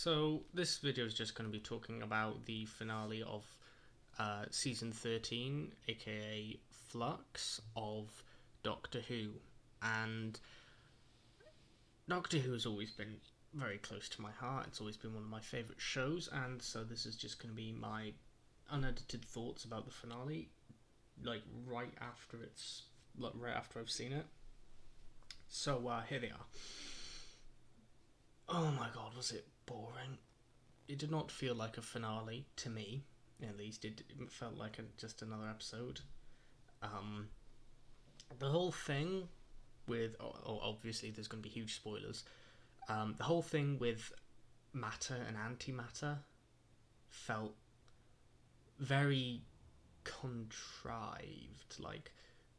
So this video is just going to be talking about the finale of season 13, aka Flux, of Doctor Who. And Doctor Who has always been very close to my heart. It's always been one of my favourite shows, and so this is just going to be my unedited thoughts about the finale, right after I've seen it. So here they are. Oh my god, was it boring? It did not feel like a finale to me, at least. It felt like just another episode. The whole thing with obviously there's going to be huge spoilers. The whole thing with matter and antimatter felt very contrived.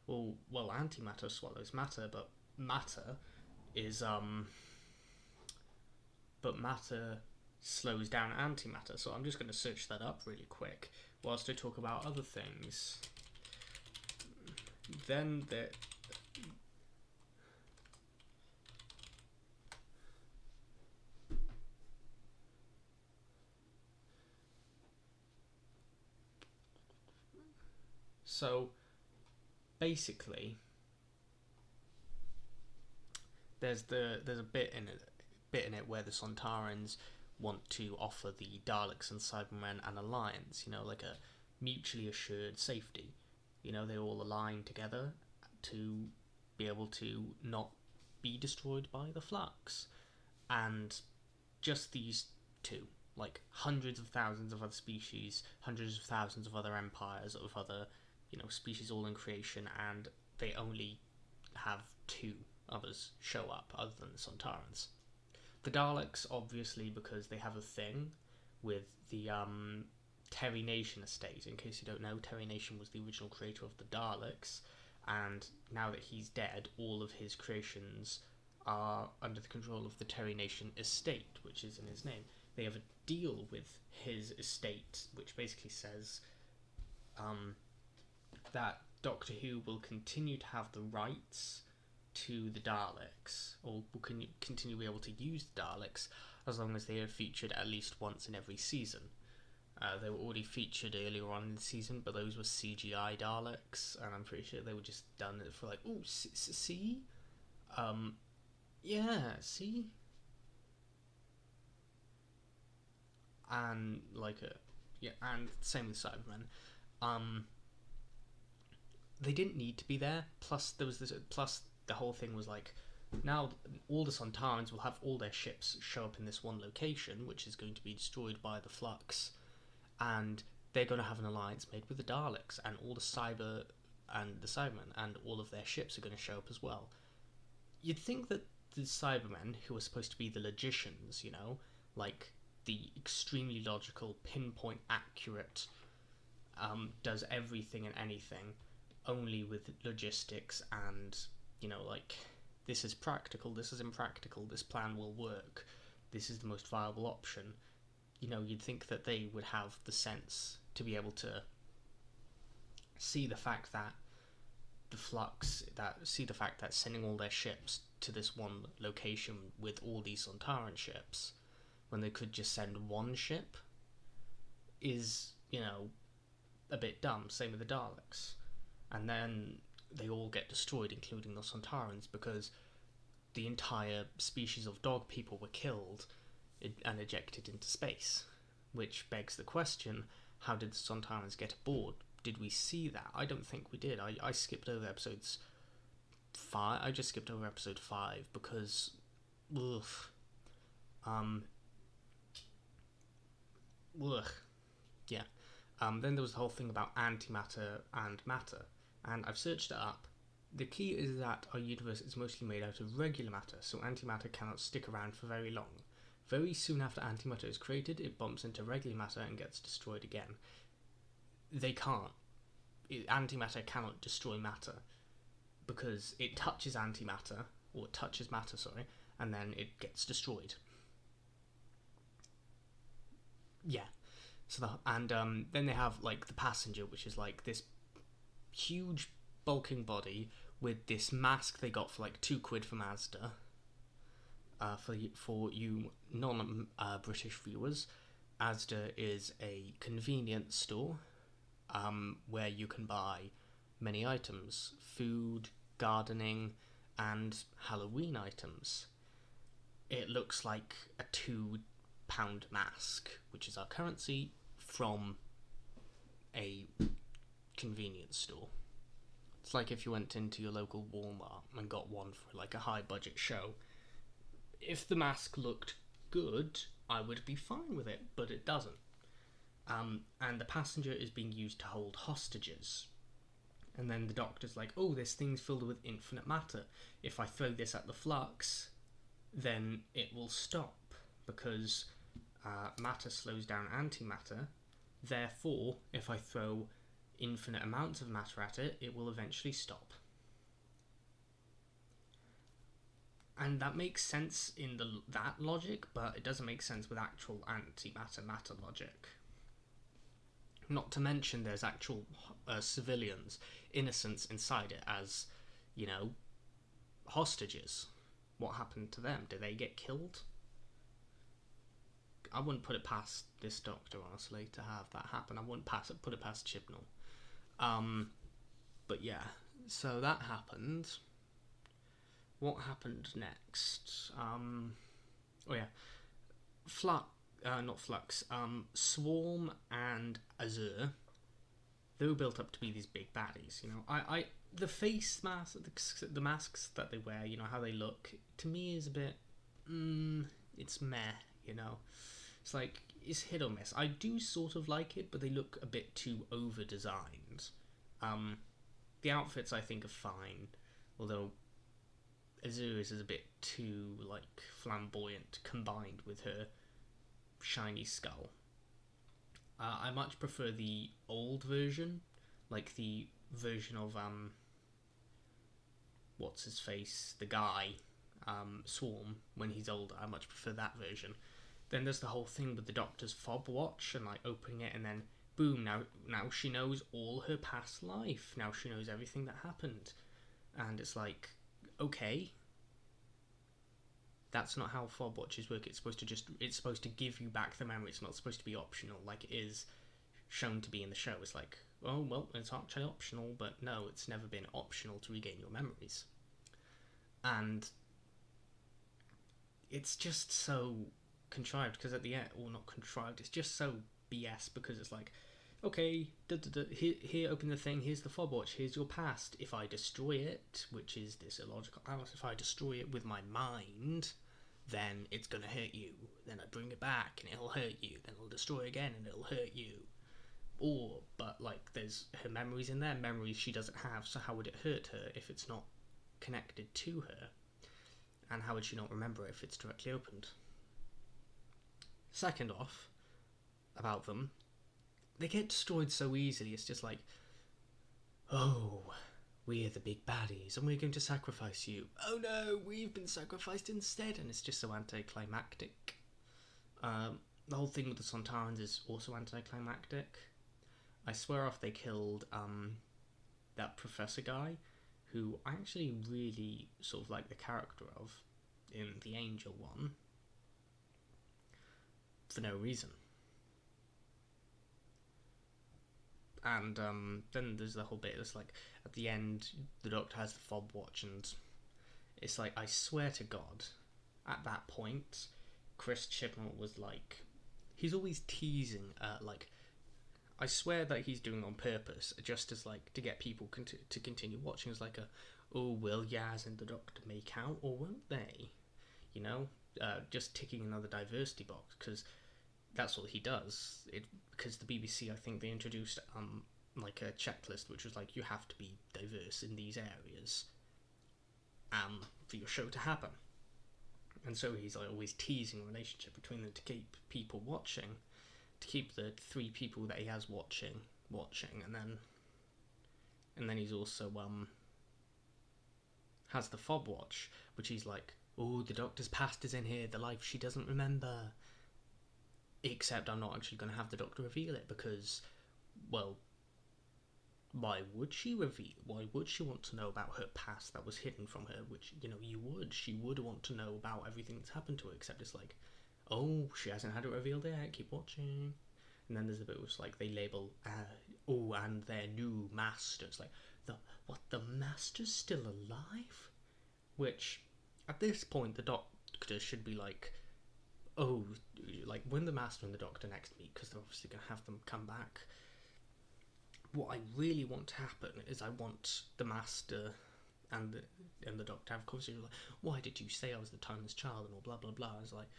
Antimatter swallows matter, but matter is but matter slows down antimatter. So I'm just going to search that up really quick whilst I talk about other things. Then there. So basically, there's a bit in it where the Sontarans want to offer the Daleks and Cybermen an alliance, like a mutually assured safety. They all align together to be able to not be destroyed by the Flux. And just these two, like hundreds of thousands of other species, hundreds of thousands of other empires of other, species all in creation, and they only have two others show up other than the Sontarans. The Daleks, obviously, because they have a thing with the Terry Nation estate. In case you don't know, Terry Nation was the original creator of the Daleks, and now that he's dead, all of his creations are under the control of the Terry Nation estate, which is in his name. They have a deal with his estate, which basically says that Doctor Who will continue to have the rights to the Daleks, or will continue to be able to use the Daleks as long as they are featured at least once in every season. They were already featured earlier on in the season, but those were CGI Daleks, and I'm pretty sure they were just done for see? Yeah, see? And and same with Cybermen. They didn't need to be there. Plus, the whole thing was now all the Sontarans will have all their ships show up in this one location, which is going to be destroyed by the Flux, and they're going to have an alliance made with the Daleks, and all the Cybermen and all of their ships are going to show up as well. You'd think that the Cybermen, who are supposed to be the logicians, the extremely logical, pinpoint accurate, does everything and anything only with logistics and, this is practical, this is impractical, this plan will work, this is the most viable option. You'd think that they would have the sense to be able to see the fact that sending all their ships to this one location with all these Sontaran ships, when they could just send one ship, is, a bit dumb. Same with the Daleks. And then they all get destroyed, including the Sontarans, because the entire species of dog people were killed and ejected into space. Which begs the question, how did the Sontarans get aboard? Did we see that? I don't think we did. I skipped over episodes 5. I just skipped over episode 5 because... Yeah. Then there was the whole thing about antimatter and matter. And I've searched it up. The key is that our universe is mostly made out of regular matter, so antimatter cannot stick around for very long. Very soon after antimatter is created, it bumps into regular matter and gets destroyed again. They can't. Antimatter cannot destroy matter, because it touches antimatter, or it touches matter, and then it gets destroyed. Yeah. So then they have the passenger, which is this huge bulking body with this mask they got for £2 from Asda, for you non-British viewers, Asda is a convenience store where you can buy many items: food, gardening, and Halloween items. It looks like a £2 mask, which is our currency, from a convenience store. It's like if you went into your local Walmart and got one for like a high budget show. If the mask looked good, I would be fine with it, but it doesn't. And the passenger is being used to hold hostages. And then the Doctor's like, oh, this thing's filled with infinite matter. If I throw this at the flux, then it will stop, because matter slows down antimatter. Therefore, if I throw infinite amounts of matter at it, it will eventually stop. And that makes sense in that logic, but it doesn't make sense with actual antimatter matter logic. Not to mention there's actual civilians, innocents inside it as, hostages. What happened to them? Did they get killed? I wouldn't put it past this Doctor, honestly, to have that happen. I wouldn't put it past Chibnall. But yeah, so that happened. What happened next? Not Flux. Swarm and Azure. They were built up to be these big baddies. The face mask, the masks that they wear. How they look. To me, is a bit. It's meh. It's like it's hit or miss. I do sort of like it, but they look a bit too over designed. The outfits I think are fine, although Azura's is a bit too flamboyant combined with her shiny skull. I much prefer the old version, like the version of what's his face, the guy, Swarm, when he's older. I much prefer that version. Then there's the whole thing with the Doctor's fob watch and opening it, and then boom, now she knows all her past life. Now she knows everything that happened, and it's like, okay, that's not how fob watches work. It's supposed to give you back the memory. It's not supposed to be optional like it is shown to be in the show. It's like, oh well, it's actually optional, but no, it's never been optional to regain your memories. And it's just so contrived, because at the end, or not contrived, it's just so BS, because it's like, okay, here, open the thing, here's the fob watch, here's your past. If I destroy it, which is this illogical house, if I destroy it with my mind, then it's gonna hurt you. Then I bring it back and it'll hurt you. Then I'll destroy it again and it'll hurt you. But there's her memories in there, memories she doesn't have, so how would it hurt her if it's not connected to her? And how would she not remember it if it's directly opened? Second off, about them, they get destroyed so easily. It's just like, oh, we're the big baddies and we're going to sacrifice you. Oh no, we've been sacrificed instead. And it's just so anticlimactic. The whole thing with the Sontarans is also anticlimactic. I swear off they killed that professor guy, who I actually really sort of like the character of in the Angel one, for no reason. And then there's the whole bit that's like, at the end, the Doctor has the fob watch, and it's like, I swear to God, at that point, Chris Chibnall was like, he's always teasing, I swear that he's doing it on purpose, just as to get people to continue watching. It's like oh, will Yaz and the Doctor make out, or won't they? Just ticking another diversity box, because that's what he does. Because the BBC, I think they introduced a checklist which was like, you have to be diverse in these areas for your show to happen. And so he's always teasing a relationship between them to keep people watching, to keep the three people that he has watching, and then he's also has the fob watch, which he's like, oh, the Doctor's past is in here, the life she doesn't remember. Except I'm not actually going to have the Doctor reveal it, because, well, why would she reveal? Why would she want to know about her past that was hidden from her? Which, you know, you would. She would want to know about everything that's happened to her, except it's like, oh, she hasn't had it revealed yet, keep watching. And then there's a bit where it's like they label, oh, and their new master. It's like, the master's still alive? Which, at this point, the Doctor should be like, oh, like when the Master and the Doctor next meet, because they're obviously going to have them come back. What I really want to happen is I want the Master and the Doctor to have a conversation like, why did you say I was the timeless child and all blah blah blah. It's like,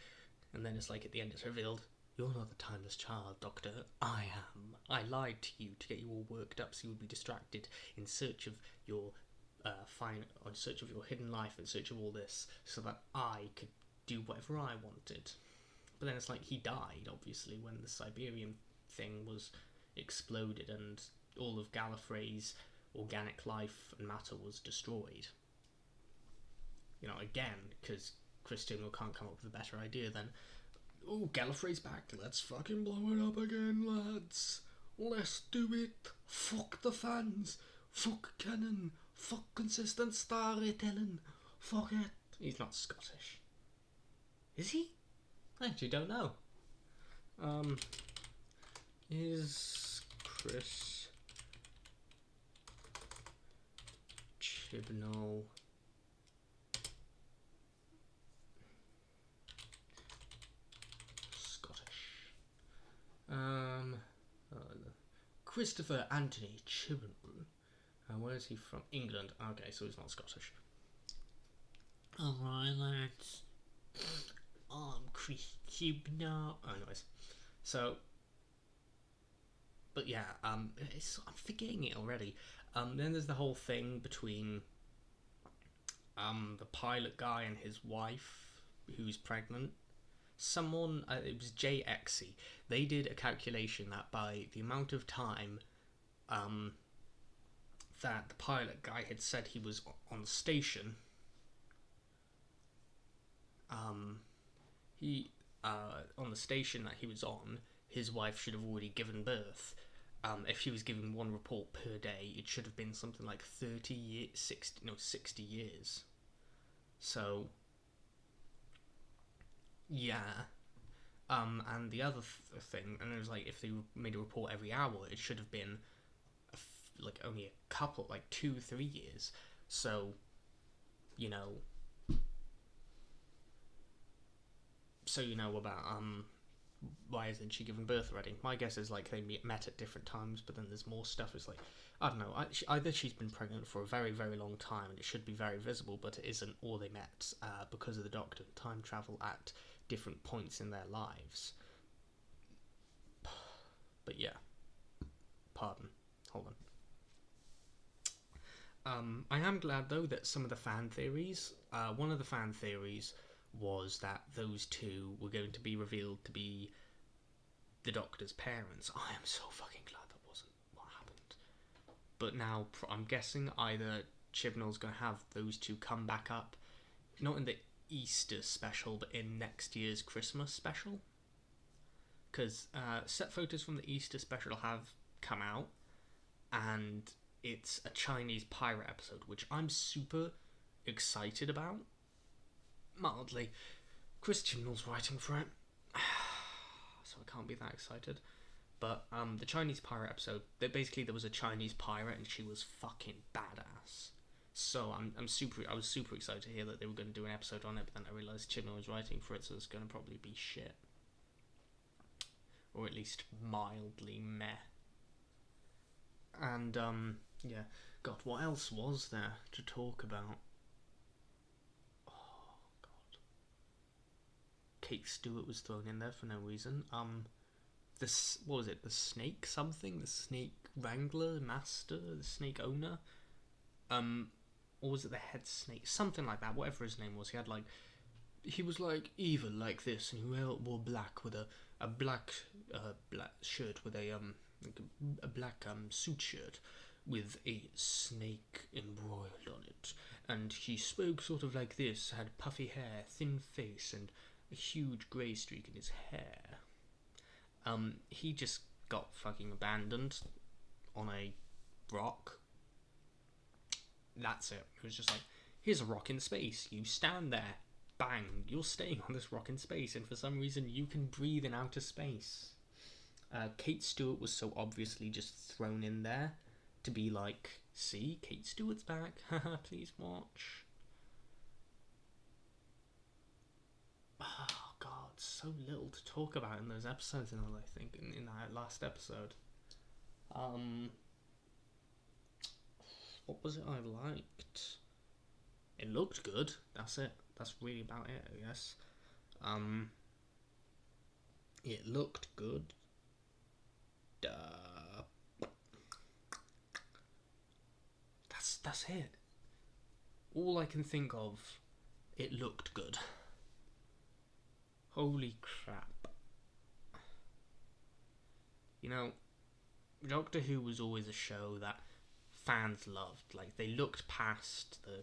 and then it's like at the end it's revealed, you're not the timeless child, Doctor. I am. I lied to you to get you all worked up so you would be distracted in search of your in search of your hidden life, in search of all this, so that I could do whatever I wanted. But then it's like he died, obviously, when the Siberian thing was exploded and all of Gallifrey's organic life and matter was destroyed. You know, again, because Christian can't come up with a better idea than, oh, Gallifrey's back, let's fucking blow it up again, lads. Let's do it. Fuck the fans. Fuck canon. Fuck consistent storytelling. Fuck it. He's not Scottish. Is he? I actually don't know. Is Chris Chibnall Scottish? Christopher Anthony Chibnall. Where is he from? England. Okay, so he's not Scottish. Alright, lads. I'm Chris Chibnall. Anyways, so, but yeah, I'm forgetting it already. Then there's the whole thing between the pilot guy and his wife, who's pregnant. Someone, it was JXE. They did a calculation that by the amount of time that the pilot guy had said he was on station, he on the station that he was on, his wife should have already given birth. If she was giving one report per day, it should have been something like 60 years. So, yeah. And the other thing, and it was like, if they made a report every hour, it should have been like only a couple, like 2-3 years. So, you know, about why isn't she giving birth already? My guess is like they met at different times, but then there's more stuff. It's like, I don't know, either she's been pregnant for a very, very long time and it should be very visible, but it isn't, or they met because of the Doctor time travel at different points in their lives. But yeah, pardon, hold on. I am glad though that some of the fan theories, one of the fan theories was that those two were going to be revealed to be the Doctor's parents. I am so fucking glad that wasn't what happened. But now I'm guessing either Chibnall's going to have those two come back up, not in the Easter special, but in next year's Christmas special. Because set photos from the Easter special have come out, and it's a Chinese pirate episode, which I'm super excited about. Mildly. Chris Chibnall's writing for it, so I can't be that excited. But the Chinese pirate episode, there was a Chinese pirate and she was fucking badass. So I was super excited to hear that they were going to do an episode on it, but then I realised Chibnall was writing for it, so it's going to probably be shit. Or at least mildly meh. And, yeah. God, what else was there to talk about? Oh, God. Kate Stewart was thrown in there for no reason. What was it? The snake something? The snake wrangler, master, the snake owner? Or was it the head snake? Something like that, whatever his name was. He was like evil like this, and he wore black with a black shirt with a black suit shirt with a snake embroidered on it, and he spoke sort of like this, had puffy hair, thin face, and a huge grey streak in his hair. He just got fucking abandoned on a rock. That's it. It was just like, here's a rock in space. You stand there. Bang. You're staying on this rock in space. And for some reason, you can breathe in outer space. Kate Stewart was so obviously just thrown in there to be like, see, Kate Stewart's back. Haha, please watch. Oh, God. So little to talk about in those episodes, I think, in that last episode. What was it I liked? It looked good. That's it. That's really about it, I guess. It looked good. That's it. All I can think of, it looked good. Holy crap. You know, Doctor Who was always a show that fans loved. Like, they looked past the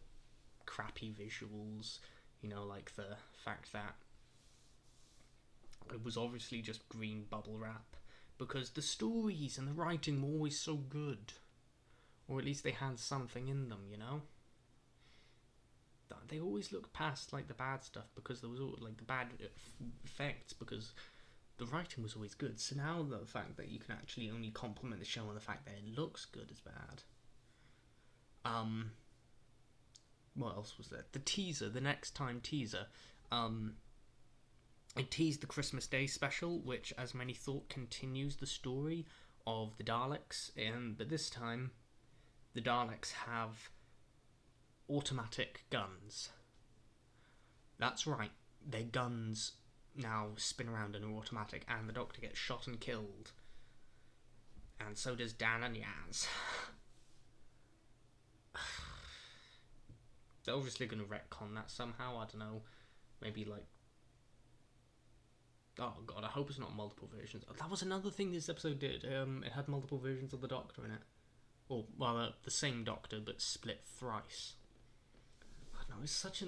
crappy visuals, like the fact that it was obviously just green bubble wrap, because the stories and the writing were always so good, or at least they had something in them. They always looked past like the bad stuff, because there was all like the bad effects, because the writing was always good. So now the fact that you can actually only compliment the show on the fact that it looks good is bad. What else was there? The teaser, the next time teaser. It teased the Christmas Day special, which, as many thought, continues the story of the Daleks. But this time, the Daleks have automatic guns. That's right, their guns now spin around and are automatic, and the Doctor gets shot and killed. And so does Dan and Yaz. They're obviously going to retcon that somehow, I don't know. Maybe like... Oh god, I hope it's not multiple versions. That was another thing this episode did. It had multiple versions of the Doctor in it. Or, well, the same Doctor, but split thrice. I don't know, it's such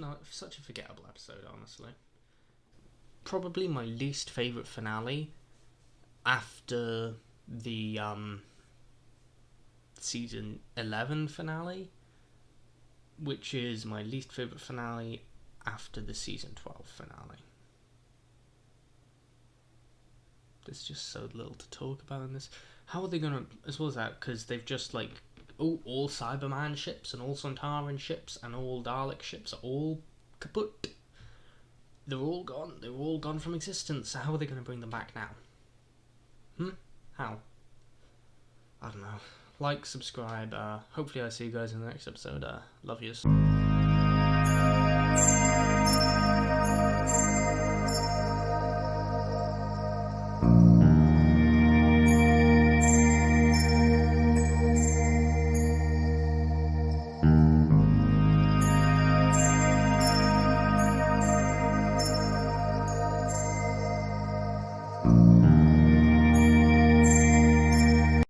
a forgettable episode, honestly. Probably my least favourite finale after the season 11 finale, which is my least favourite finale after the season 12 finale. There's just so little to talk about in this. How are they going to, as well as that, because they've just like, all Cyberman ships and all Sontaran ships and all Dalek ships are all kaput. They're all gone. They're all gone from existence. So how are they going to bring them back now? How? I don't know. Like, subscribe. Hopefully I see you guys in the next episode. Love yous.